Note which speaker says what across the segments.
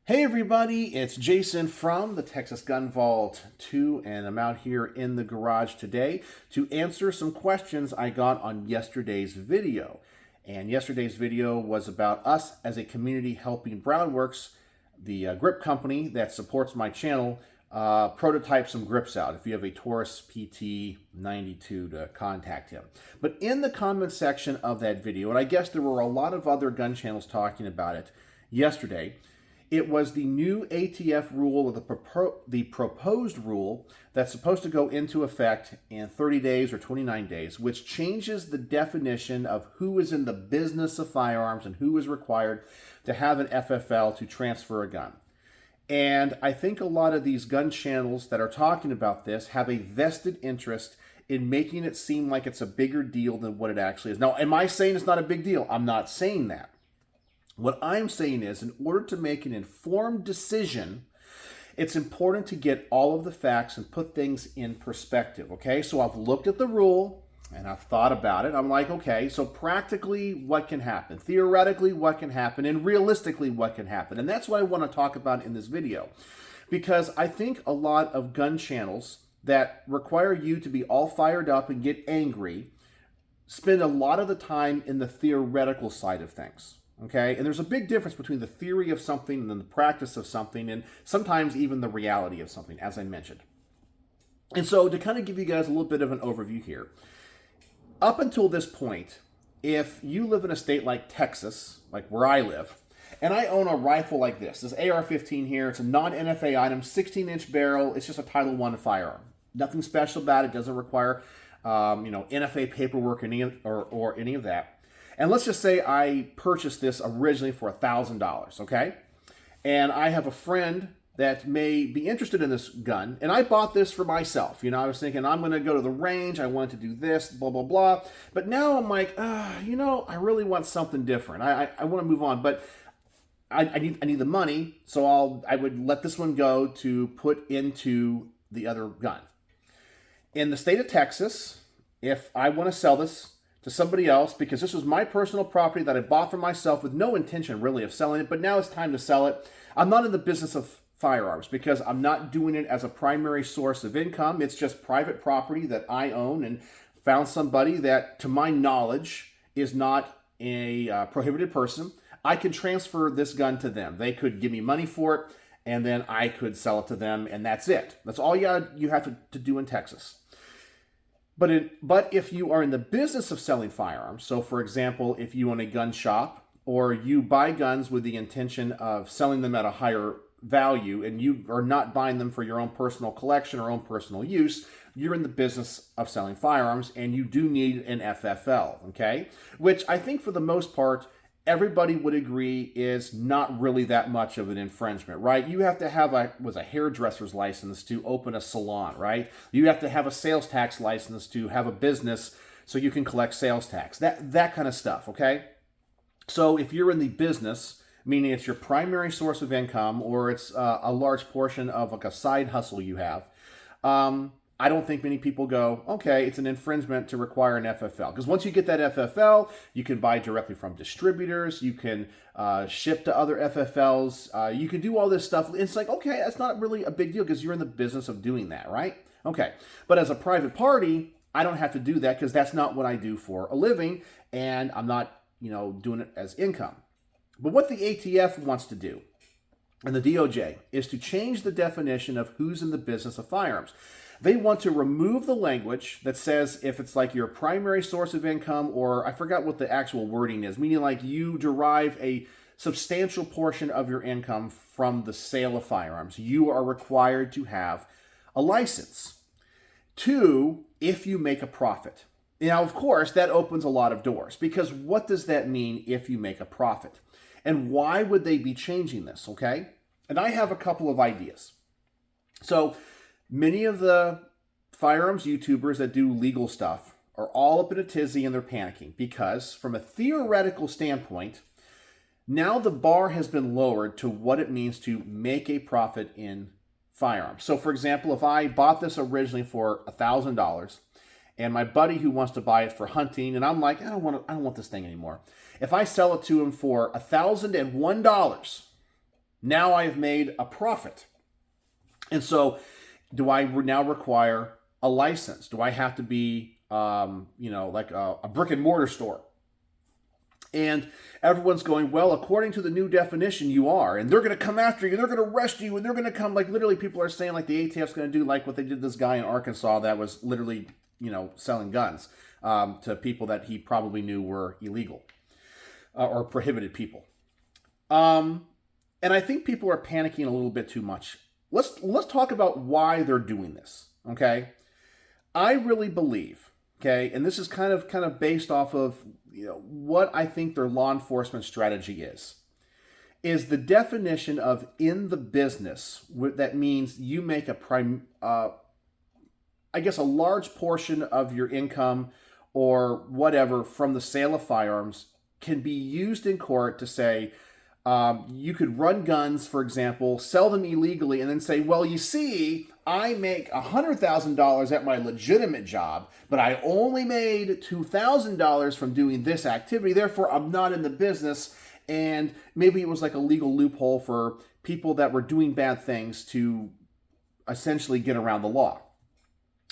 Speaker 1: Hey everybody, it's Jason from the Texas Gun Vault 2, and I'm out here in the garage today to answer some questions I got on yesterday's video. And yesterday's video was about us as a community helping Brownworks, the grip company that supports my channel, prototype some grips out. If you have a Taurus PT92 to contact him. But in the comment section of that video, and I guess there were a lot of other gun channels talking about it yesterday, it was the new ATF rule, or the proposed rule that's supposed to go into effect in 30 days or 29 days, which changes the definition of who is in the business of firearms and who is required to have an FFL to transfer a gun. And I think a lot of these gun channels that are talking about this have a vested interest in making it seem like it's a bigger deal than what it actually is. Now, am I saying it's not a big deal? I'm not saying that. What I'm saying is, in order to make an informed decision, it's important to get all of the facts and put things in perspective, okay? So I've looked at the rule and I've thought about it. I'm like, okay, so practically what can happen? Theoretically, what can happen? And realistically, what can happen? And that's what I want to talk about in this video. Because I think a lot of gun channels that require you to be all fired up and get angry spend a lot of the time in the theoretical side of things. Okay, and there's a big difference between the theory of something and then the practice of something, and sometimes even the reality of something, as I mentioned. And so to kind of give you guys a little bit of an overview here, up until this point, if you live in a state like Texas, like where I live, and I own a rifle like this AR-15 here, it's a non-NFA item, 16-inch barrel, it's just a Title I firearm. Nothing special about it, doesn't require NFA paperwork or any of that. And let's just say I purchased this originally for $1,000, okay? And I have a friend that may be interested in this gun, and I bought this for myself. I was thinking, I'm going to go to the range, I want to do this, blah, blah, blah. But now I'm like, I really want something different. I want to move on, but I need the money, so I would let this one go to put into the other gun. In the state of Texas, if I want to sell this to somebody else, because this was my personal property that I bought for myself with no intention really of selling it, but now it's time to sell it. I'm not in the business of firearms because I'm not doing it as a primary source of income. It's just private property that I own and found somebody that, to my knowledge, is not a prohibited person. I could transfer this gun to them. They could give me money for it, and then I could sell it to them, and that's it. That's all you have to do in Texas. But if you are in the business of selling firearms, so for example, if you own a gun shop or you buy guns with the intention of selling them at a higher value and you are not buying them for your own personal collection or own personal use, you're in the business of selling firearms and you do need an FFL, okay? Which I think for the most part, everybody would agree is not really that much of an infringement, right? You have to have a hairdresser's license to open a salon, right? You have to have a sales tax license to have a business so you can collect sales tax, that kind of stuff, okay? So if you're in the business, meaning it's your primary source of income or it's a large portion of like a side hustle you have, I don't think many people go, okay, it's an infringement to require an FFL. Because once you get that FFL, you can buy directly from distributors, you can ship to other FFLs, you can do all this stuff. It's like, okay, that's not really a big deal because you're in the business of doing that, right? Okay, but as a private party, I don't have to do that because that's not what I do for a living, and I'm not, doing it as income. But what the ATF wants to do, and the DOJ, is to change the definition of who's in the business of firearms. They want to remove the language that says if it's like your primary source of income, or I forgot what the actual wording is, meaning like you derive a substantial portion of your income from the sale of firearms, you are required to have a license. 2, if you make a profit. Now, of course, that opens a lot of doors, because what does that mean if you make a profit? And why would they be changing this, okay? And I have a couple of ideas. So, many of the firearms YouTubers that do legal stuff are all up in a tizzy and they're panicking because from a theoretical standpoint, now the bar has been lowered to what it means to make a profit in firearms. So for example, if I bought this originally for $1,000 and my buddy who wants to buy it for hunting, and I'm like, I don't want this thing anymore. If I sell it to him for $1,001, Now I've made a profit. And so do I now require a license? Do I have to be, like a brick and mortar store? And everyone's going, well, according to the new definition, you are. And they're going to come after you, and they're going to arrest you, and they're going to come, like literally people are saying like the ATF's going to do like what they did to this guy in Arkansas that was literally, selling guns to people that he probably knew were illegal or prohibited people. And I think people are panicking a little bit too much. Let's talk about why they're doing this, okay? I really believe, okay, and this is kind of based off of what I think their law enforcement strategy is the definition of in the business. That means you make a large portion of your income or whatever from the sale of firearms can be used in court to say, you could run guns, for example, sell them illegally, and then say, well, you see, I make $100,000 at my legitimate job, but I only made $2,000 from doing this activity. Therefore, I'm not in the business. And maybe it was like a legal loophole for people that were doing bad things to essentially get around the law.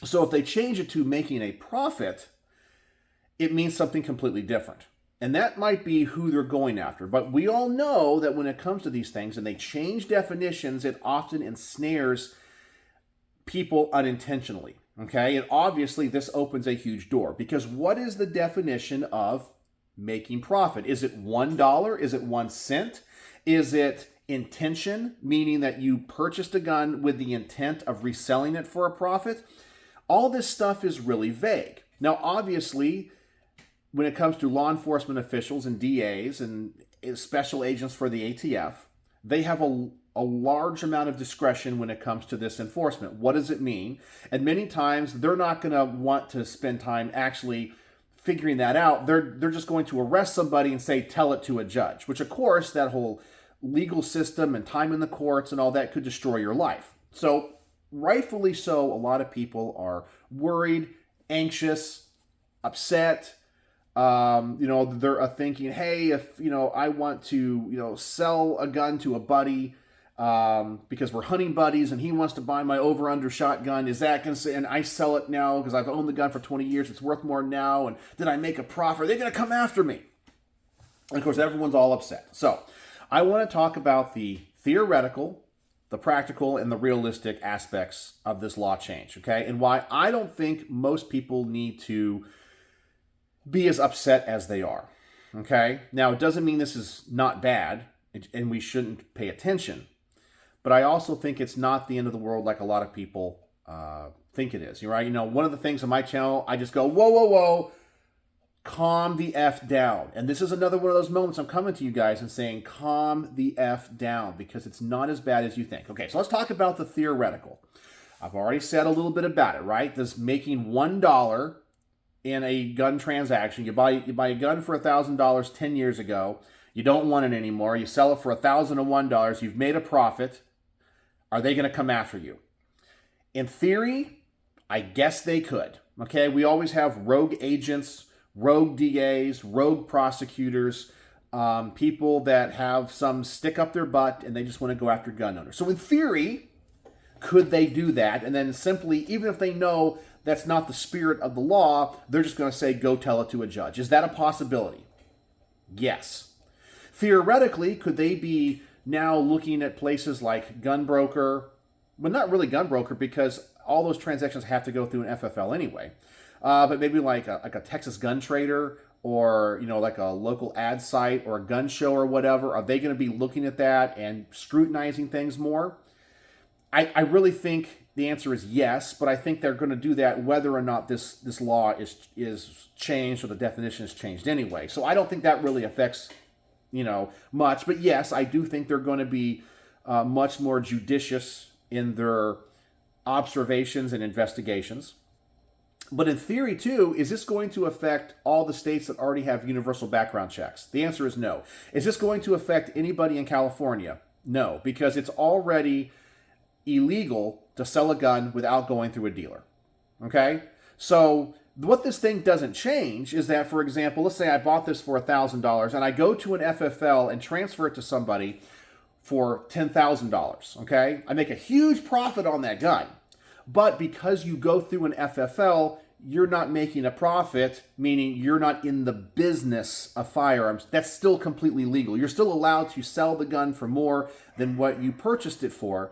Speaker 1: So if they change it to making a profit, it means something completely different. And that might be who they're going after. But we all know that when it comes to these things and they change definitions, it often ensnares people unintentionally. Okay? And obviously this opens a huge door, because what is the definition of making profit? Is it $1? Is it 1 cent? Is it intention, meaning that you purchased a gun with the intent of reselling it for a profit? All this stuff is really vague. Now, obviously, when it comes to law enforcement officials and DAs and special agents for the ATF, they have a large amount of discretion when it comes to this enforcement. What does it mean? And many times they're not going to want to spend time actually figuring that out. They're just going to arrest somebody and say, tell it to a judge, which of course that whole legal system and time in the courts and all that could destroy your life. So rightfully so, a lot of people are worried, anxious, upset. They're thinking, hey, if, I want to, sell a gun to a buddy because we're hunting buddies and he wants to buy my over-under shotgun, is that going to say, and I sell it now because I've owned the gun for 20 years, it's worth more now, and did I make a profit? Are they going to come after me? And of course, everyone's all upset. So I want to talk about the theoretical, the practical, and the realistic aspects of this law change, okay? And why I don't think most people need to be as upset as they are, okay? Now, it doesn't mean this is not bad and we shouldn't pay attention, but I also think it's not the end of the world like a lot of people think it is, right? One of the things on my channel, I just go, whoa, whoa, whoa, calm the F down. And this is another one of those moments I'm coming to you guys and saying, calm the F down, because it's not as bad as you think. Okay, so let's talk about the theoretical. I've already said a little bit about it, right? This making $1 in a gun transaction. You buy a gun for $1,000 10 years ago. You don't want it anymore. You sell it for $1,001. You've made a profit. Are they going to come after you? In theory, I guess they could. Okay, we always have rogue agents, rogue DAs, rogue prosecutors, people that have some stick up their butt and they just want to go after gun owners. So in theory, could they do that? And then simply, even if they know that's not the spirit of the law, they're just going to say, go tell it to a judge. Is that a possibility? Yes. Theoretically, could they be now looking at places like Gunbroker? Well, not really Gunbroker, because all those transactions have to go through an FFL anyway. But maybe like a Texas Gun Trader, or like a local ad site or a gun show or whatever. Are they going to be looking at that and scrutinizing things more? I really think the answer is yes, but I think they're going to do that whether or not this law is changed or the definition is changed anyway. So I don't think that really affects much. But yes, I do think they're going to be much more judicious in their observations and investigations. But in theory, too, is this going to affect all the states that already have universal background checks? The answer is no. Is this going to affect anybody in California? No, because it's already illegal to sell a gun without going through a dealer. Okay? So what this thing doesn't change is that, for example, let's say I bought this for $1,000 and I go to an FFL and transfer it to somebody for $10,000, okay? I make a huge profit on that gun. But because you go through an FFL, you're not making a profit, meaning you're not in the business of firearms. That's still completely legal. You're still allowed to sell the gun for more than what you purchased it for,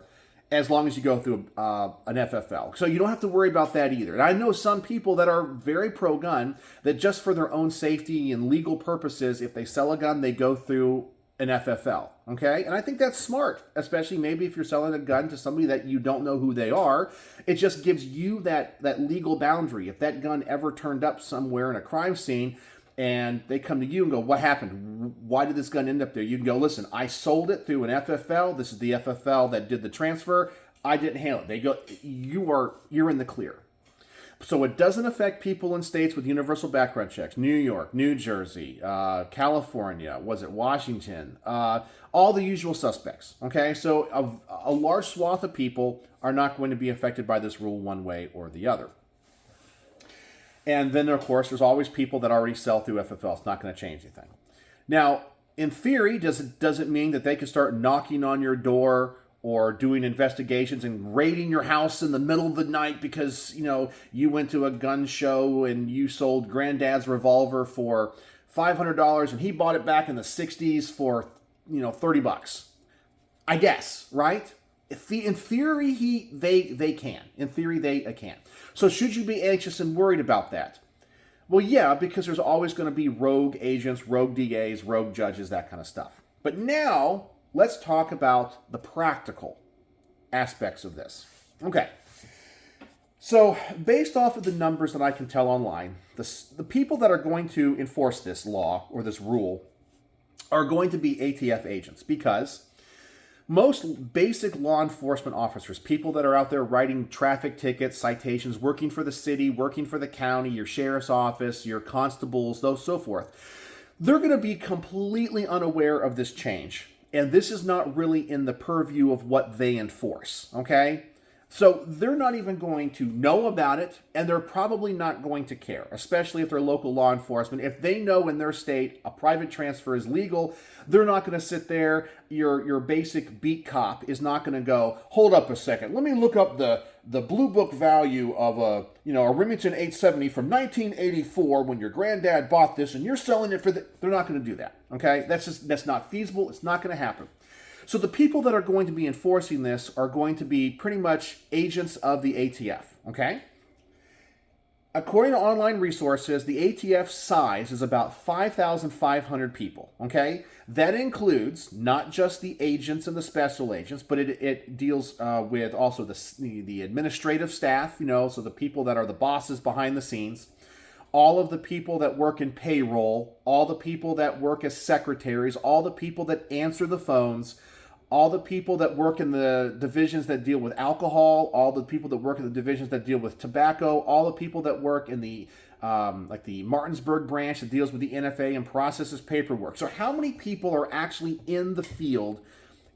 Speaker 1: as long as you go through an FFL. So you don't have to worry about that either. And I know some people that are very pro-gun that just for their own safety and legal purposes, if they sell a gun, they go through an FFL, okay? And I think that's smart, especially maybe if you're selling a gun to somebody that you don't know who they are. It just gives you that legal boundary. If that gun ever turned up somewhere in a crime scene and they come to you and go, what happened? Why did this gun end up there? You can go, listen, I sold it through an FFL. This is the FFL that did the transfer. I didn't handle it. They go, you're in the clear. So it doesn't affect people in states with universal background checks. New York, New Jersey, California, Washington, all the usual suspects, okay? So a large swath of people are not going to be affected by this rule one way or the other. And then, of course, there's always people that already sell through FFL. It's not going to change anything. Now, in theory, does it mean that they can start knocking on your door or doing investigations and raiding your house in the middle of the night because, you went to a gun show and you sold granddad's revolver for $500 and he bought it back in the 60s for, $30? I guess, right? In theory, they can. In theory, they can. So should you be anxious and worried about that? Well, yeah, because there's always going to be rogue agents, rogue DAs, rogue judges, that kind of stuff. But now, let's talk about the practical aspects of this. Okay. So, based off of the numbers that I can tell online, the people that are going to enforce this law or this rule are going to be ATF agents, because most basic law enforcement officers, people that are out there writing traffic tickets, citations, working for the city, working for the county, your sheriff's office, your constables, those so forth, they're going to be completely unaware of this change. And this is not really in the purview of what they enforce, okay? So they're not even going to know about it, and they're probably not going to care, especially if they're local law enforcement. If they know in their state a private transfer is legal, they're not going to sit there. Your basic beat cop is not going to go, hold up a second, let me look up the blue book value of a Remington 870 from 1984 when your granddad bought this and you're selling it for they're not going to do that, okay? That's not feasible. It's not going to happen. So the people that are going to be enforcing this are going to be pretty much agents of the ATF, okay? According to online resources, the ATF size is about 5,500 people, okay? That includes not just the agents and the special agents, but it deals with also the administrative staff, so the people that are the bosses behind the scenes, all of the people that work in payroll, all the people that work as secretaries, all the people that answer the phones, all the people that work in the divisions that deal with alcohol, all the people that work in the divisions that deal with tobacco, all the people that work in the like the Martinsburg branch that deals with the NFA and processes paperwork. So how many people are actually in the field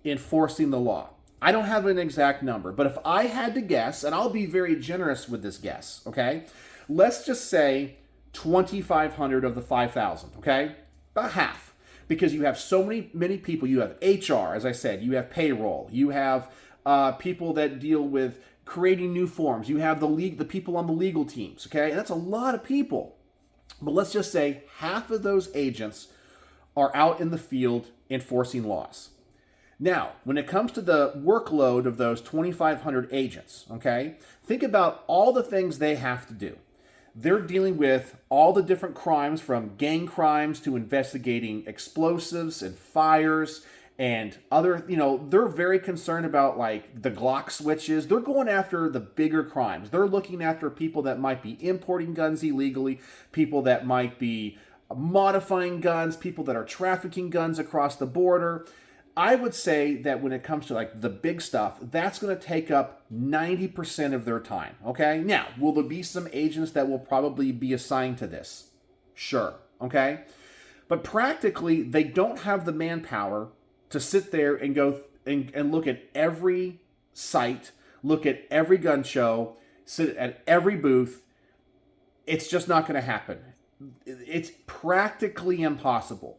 Speaker 1: enforcing the law? I don't have an exact number, but if I had to guess, and I'll be very generous with this guess, okay? Let's just say 2,500 of the 5,000, okay? About half. Because you have so many people. You have HR, as I said. You have payroll. You have people that deal with creating new forms. You have the people on the legal teams, okay? And that's a lot of people. But let's just say half of those agents are out in the field enforcing laws. Now, when it comes to the workload of those 2,500 agents, okay, think about all the things they have to do. They're dealing with all the different crimes, from gang crimes to investigating explosives and fires and other, they're very concerned about like the Glock switches. They're going after the bigger crimes. They're looking after people that might be importing guns illegally, people that might be modifying guns, people that are trafficking guns across the border. I would say that when it comes to like the big stuff, that's going to take up 90% of their time, okay? Now, will there be some agents that will probably be assigned to this? Sure, okay? But practically, they don't have the manpower to sit there and go and look at every site, look at every gun show, sit at every booth. It's just not going to happen. It's practically impossible.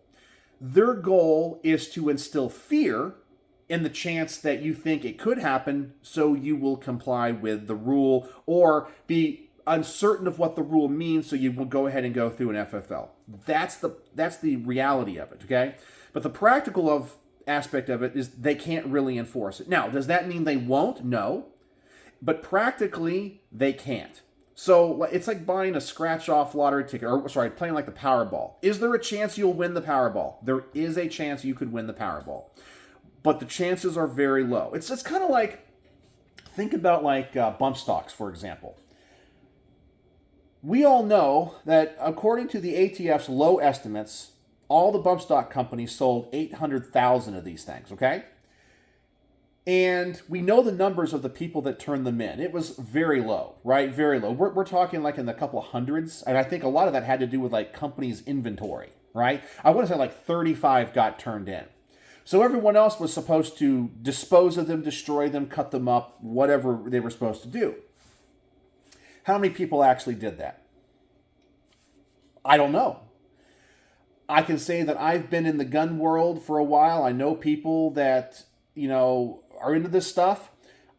Speaker 1: Their goal is to instill fear in the chance that you think it could happen, so you will comply with the rule or be uncertain of what the rule means, so you will go ahead and go through an FFL. That's the reality of it, okay? But the practical aspect of it is they can't really enforce it. Now, does that mean they won't? No. But practically, they can't. So it's like buying a scratch-off lottery ticket, or sorry, playing like the Powerball. Is there a chance you'll win the Powerball? There is a chance you could win the Powerball. But the chances are very low. It's kind of like, think about like bump stocks, for example. We all know that according to the ATF's low estimates, all the bump stock companies sold 800,000 of these things, okay? And we know the numbers of the people that turned them in. It was very low, right? Very low. We're talking like in the couple of hundreds. And I think a lot of that had to do with like companies' inventory, right? I want to say like 35 got turned in. So everyone else was supposed to dispose of them, destroy them, cut them up, whatever they were supposed to do. How many people actually did that? I don't know. I can say that I've been in the gun world for a while. I know people that, are into this stuff.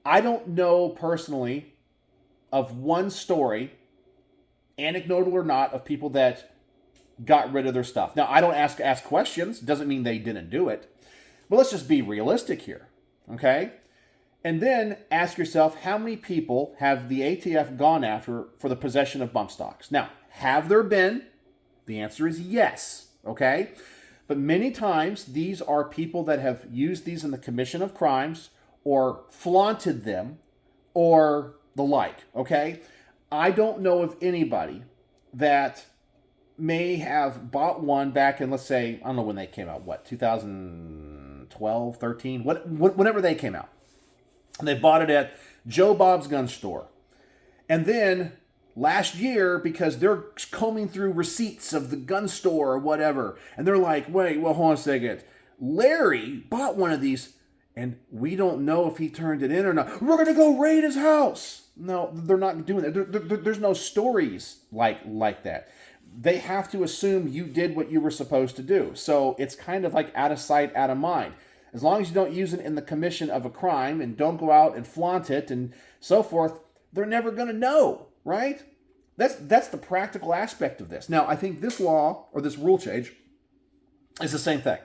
Speaker 1: I don't know personally of one story, anecdotal or not, of people that got rid of their stuff. Now, I don't ask questions. Doesn't mean they didn't do it. But let's just be realistic here, okay? And then ask yourself, how many people have the ATF gone after for the possession of bump stocks? Now, have there been? The answer is yes, okay? But many times, these are people that have used these in the commission of crimes or flaunted them or the like, okay? I don't know of anybody that may have bought one back in, let's say, I don't know when they came out, 2012, 13, whenever they came out. And they bought it at Joe Bob's gun store. And then last year, because they're combing through receipts of the gun store or whatever, and they're like, wait, well, hold on a second. Larry bought one of these, and we don't know if he turned it in or not. We're going to go raid his house. No, they're not doing that. There's no stories like that. They have to assume you did what you were supposed to do. So it's kind of like out of sight, out of mind. As long as you don't use it in the commission of a crime and don't go out and flaunt it and so forth, they're never going to know, right? That's the practical aspect of this. Now, I think this law or this rule change is the same thing.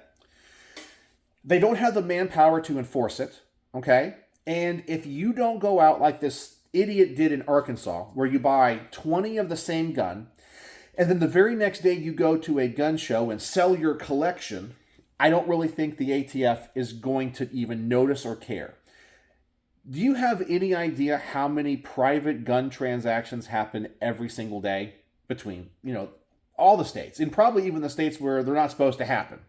Speaker 1: They don't have the manpower to enforce it, okay? And if you don't go out like this idiot did in Arkansas, where you buy 20 of the same gun, and then the very next day you go to a gun show and sell your collection, I don't really think the ATF is going to even notice or care. Do you have any idea how many private gun transactions happen every single day between, all the states, and probably even the states where they're not supposed to happen?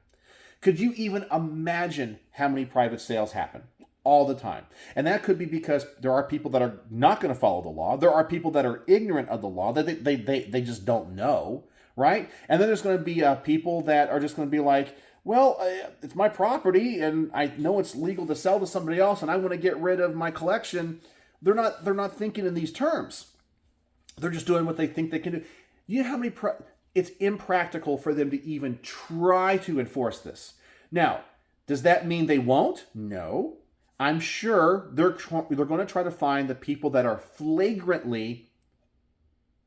Speaker 1: Could you even imagine how many private sales happen all the time? And that could be because there are people that are not going to follow the law. There are people that are ignorant of the law, that they just don't know, right? And then there's going to be people that are just going to be like, well, it's my property, and I know it's legal to sell to somebody else, and I want to get rid of my collection. They're not thinking in these terms. They're just doing what they think they can do. You know how many... It's impractical for them to even try to enforce this. Now, does that mean they won't? No. I'm sure they're going to try to find the people that are flagrantly...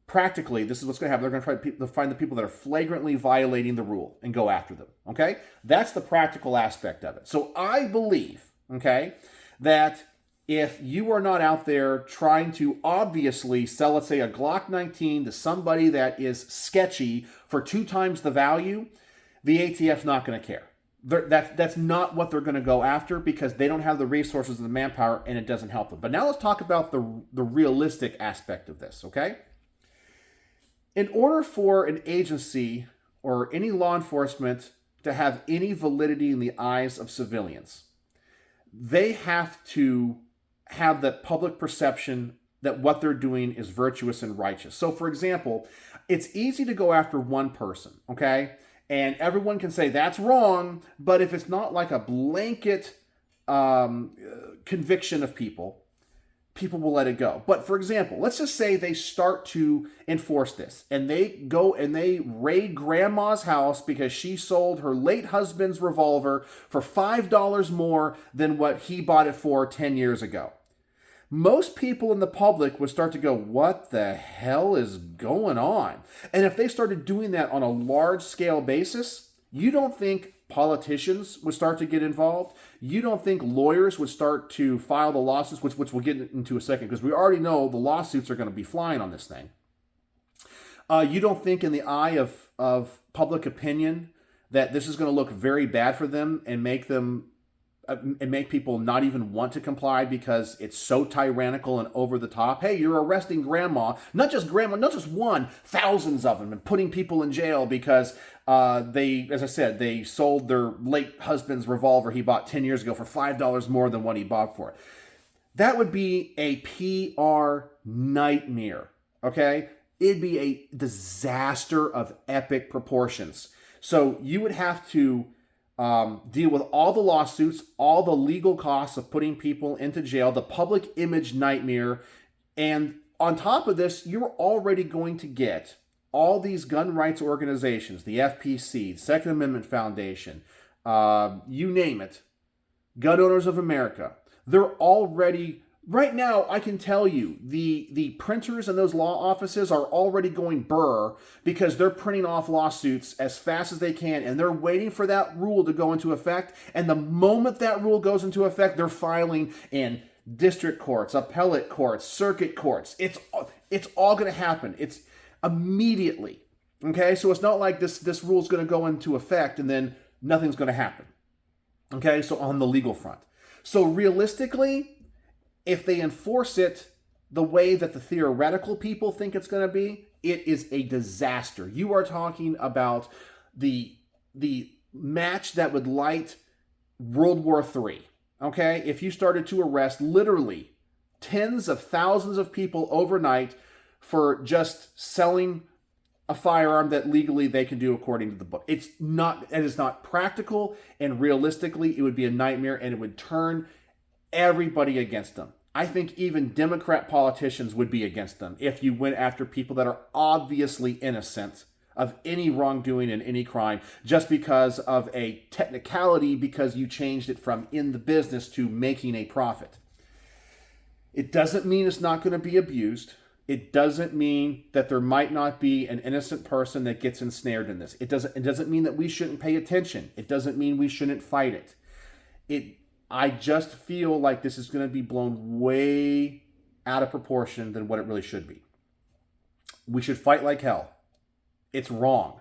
Speaker 1: Practically, this is what's going to happen. They're going to try to find the people that are flagrantly violating the rule and go after them, okay? That's the practical aspect of it. So I believe, okay, that if you are not out there trying to obviously sell, let's say, a Glock 19 to somebody that is sketchy for 2 times the value, the ATF's not going to care. That's not what they're going to go after because they don't have the resources and the manpower, and it doesn't help them. But now let's talk about the realistic aspect of this, okay? In order for an agency or any law enforcement to have any validity in the eyes of civilians, they have to have that public perception that what they're doing is virtuous and righteous. So, for example, it's easy to go after one person, okay? And everyone can say that's wrong, but if it's not like a blanket conviction of people people will let it go. But for example, let's just say they start to enforce this and they go and they raid grandma's house because she sold her late husband's revolver for $5 more than what he bought it for 10 years ago. Most people in the public would start to go, what the hell is going on? And if they started doing that on a large scale basis, you don't think politicians would start to get involved? You don't think lawyers would start to file the lawsuits, which we'll get into a second, because we already know the lawsuits are going to be flying on this thing. You don't think in the eye of public opinion that this is going to look very bad for them and make people not even want to comply because it's so tyrannical and over the top? Hey, you're arresting grandma, not just one, thousands of them, and putting people in jail because as I said, they sold their late husband's revolver he bought 10 years ago for $5 more than what he bought for it. That would be a PR nightmare, okay? It'd be a disaster of epic proportions. So you would have to deal with all the lawsuits, all the legal costs of putting people into jail, the public image nightmare. And on top of this, you're already going to get all these gun rights organizations, the FPC, Second Amendment Foundation, you name it, Gun Owners of America. They're already, right now, I can tell you, the printers in those law offices are already going burr because they're printing off lawsuits as fast as they can, and they're waiting for that rule to go into effect. And the moment that rule goes into effect, they're filing in district courts, appellate courts, circuit courts. It's all going to happen. It's immediately. Okay, so it's not like this rule is going to go into effect and then nothing's going to happen. Okay, so on the legal front. So realistically, if they enforce it the way that the theoretical people think it's going to be, it is a disaster. You are talking about the match that would light World War III. Okay, if you started to arrest literally tens of thousands of people overnight for just selling a firearm that legally they can do according to the book. It is not practical, and realistically, it would be a nightmare, and it would turn everybody against them. I think even Democrat politicians would be against them if you went after people that are obviously innocent of any wrongdoing and any crime just because of a technicality, because you changed it from in the business to making a profit. It doesn't mean it's not going to be abused. It doesn't mean that there might not be an innocent person that gets ensnared in this. It doesn't mean that we shouldn't pay attention. It doesn't mean we shouldn't fight it. I just feel like this is going to be blown way out of proportion than what it really should be. We should fight like hell. It's wrong.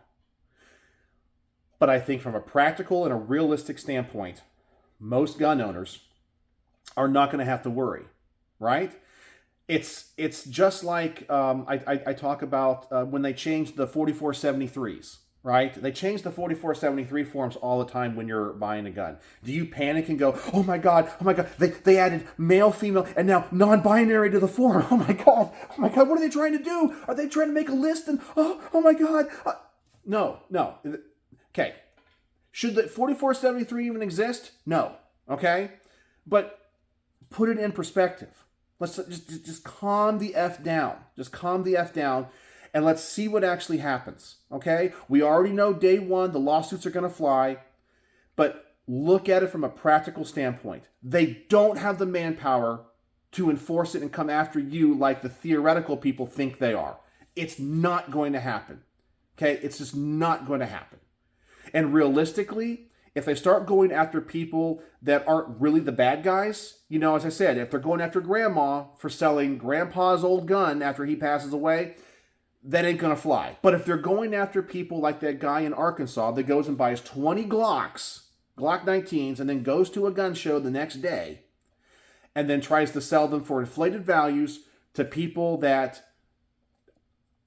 Speaker 1: But I think from a practical and a realistic standpoint, most gun owners are not going to have to worry, right? It's just like I talk about when they changed the 4473s, right? They change the 4473 forms all the time when you're buying a gun. Do you panic and go, oh my God, they added male, female, and now non-binary to the form. Oh my God, what are they trying to do? Are they trying to make a list? And oh my God. No. Okay. Should the 4473 even exist? No. Okay? But put it in perspective. Let's just calm the F down. Just calm the F down, and let's see what actually happens, okay? We already know day one the lawsuits are going to fly, but look at it from a practical standpoint. They don't have the manpower to enforce it and come after you like the theoretical people think they are. It's not going to happen, okay? It's just not going to happen. And realistically, if they start going after people that aren't really the bad guys, as I said, if they're going after grandma for selling grandpa's old gun after he passes away, that ain't going to fly. But if they're going after people like that guy in Arkansas that goes and buys 20 Glock 19s, and then goes to a gun show the next day and then tries to sell them for inflated values to people that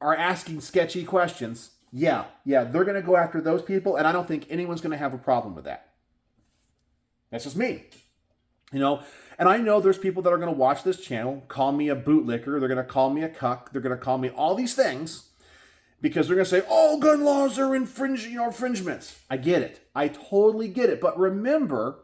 Speaker 1: are asking sketchy questions, yeah, they're going to go after those people, and I don't think anyone's going to have a problem with that. That's just me. And I know there's people that are going to watch this channel, call me a bootlicker, they're going to call me a cuck, they're going to call me all these things because they're going to say, oh, gun laws are infringements. I get it. I totally get it. But remember,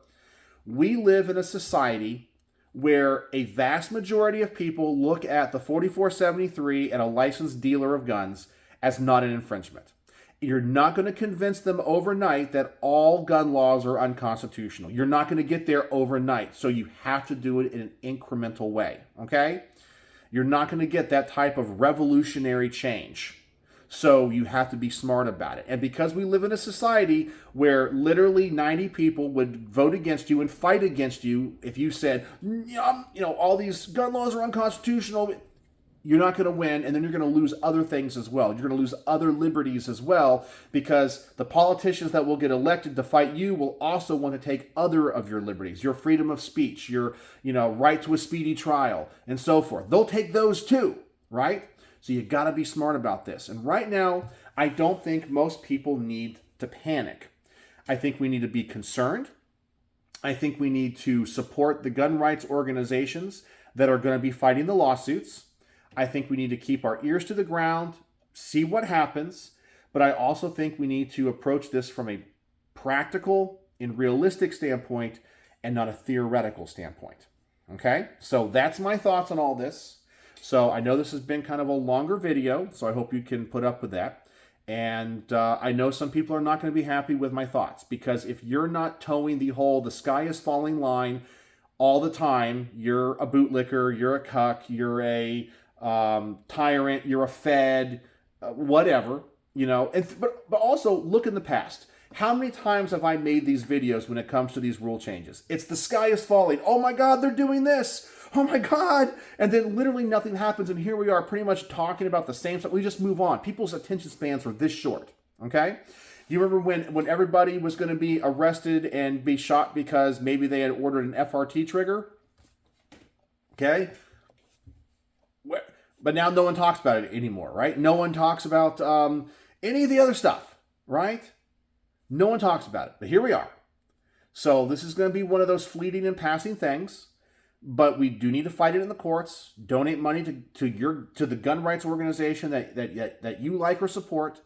Speaker 1: we live in a society where a vast majority of people look at the 4473 and a licensed dealer of guns as not an infringement. You're not going to convince them overnight that all gun laws are unconstitutional. You're not going to get there overnight, so you have to do it in an incremental way, okay? You're not going to get that type of revolutionary change. So you have to be smart about it. And because we live in a society where literally 90 people would vote against you and fight against you if you said, all these gun laws are unconstitutional, you're not going to win, and then you're going to lose other things as well. You're going to lose other liberties as well, because the politicians that will get elected to fight you will also want to take other of your liberties, your freedom of speech, your right to a speedy trial, and so forth. They'll take those too, right? So you got to be smart about this. And right now, I don't think most people need to panic. I think we need to be concerned. I think we need to support the gun rights organizations that are going to be fighting the lawsuits. I think we need to keep our ears to the ground, see what happens, but I also think we need to approach this from a practical and realistic standpoint and not a theoretical standpoint. Okay? So that's my thoughts on all this. So I know this has been kind of a longer video, so I hope you can put up with that. And I know some people are not going to be happy with my thoughts, because if you're not towing the whole "the sky is falling" line all the time, you're a bootlicker, you're a cuck, you're a tyrant, you're a fed, whatever, but also look in the past. How many times have I made these videos when it comes to these rule changes? It's "the sky is falling." Oh my God, they're doing this. Oh my God. And then literally nothing happens. And here we are pretty much talking about the same stuff. We just move on. People's attention spans were this short. Okay. Do you remember when everybody was going to be arrested and be shot because maybe they had ordered an FRT trigger? Okay. But now no one talks about it anymore, right? No one talks about any of the other stuff, right? No one talks about it. But here we are. So this is going to be one of those fleeting and passing things. But we do need to fight it in the courts. Donate money to the gun rights organization that you like or support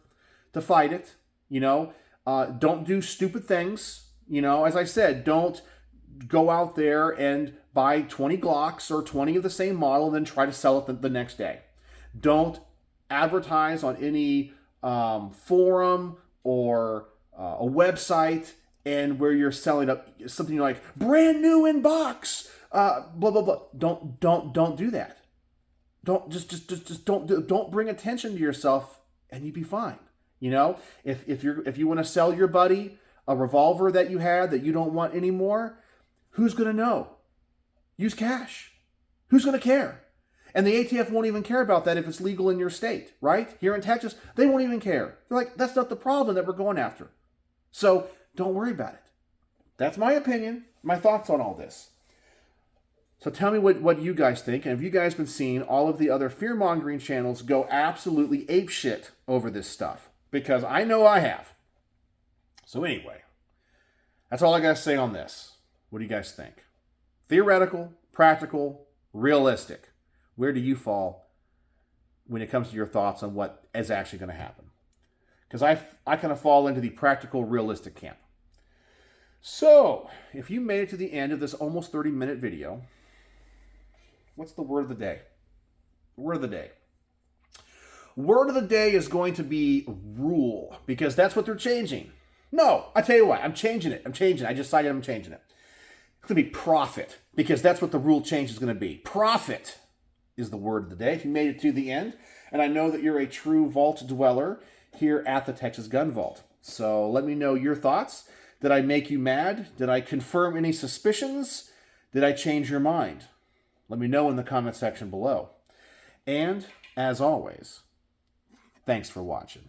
Speaker 1: to fight it. Don't do stupid things. As I said, don't go out there and buy 20 Glocks or 20 of the same model and then try to sell it the next day. Don't advertise on any forum or a website and where you're selling something like brand new in box. Blah blah blah. Don't do that. Don't bring attention to yourself, and you'd be fine. If you want to sell your buddy a revolver that you had that you don't want anymore, who's gonna know? Use cash. Who's gonna care? And the ATF won't even care about that if it's legal in your state, right? Here in Texas, they won't even care. They're like, that's not the problem that we're going after. So don't worry about it. That's my opinion, my thoughts on all this. So tell me what you guys think. And have you guys been seeing all of the other fear-mongering channels go absolutely apeshit over this stuff? Because I know I have. So anyway, that's all I got to say on this. What do you guys think? Theoretical, practical, realistic. Where do you fall when it comes to your thoughts on what is actually going to happen? Because I kind of fall into the practical, realistic camp. So, if you made it to the end of this almost 30-minute video, what's the word of the day? Word of the day. Word of the day is going to be rule, because that's what they're changing. No, I tell you what, I'm changing it. I decided I'm changing it. It's going to be profit, because that's what the rule change is going to be. Profit is the word of the day. If you made it to the end, and I know that you're a true vault dweller here at the Texas Gun Vault. So let me know your thoughts. Did I make you mad? Did I confirm any suspicions? Did I change your mind? Let me know in the comment section below. And, as always, thanks for watching.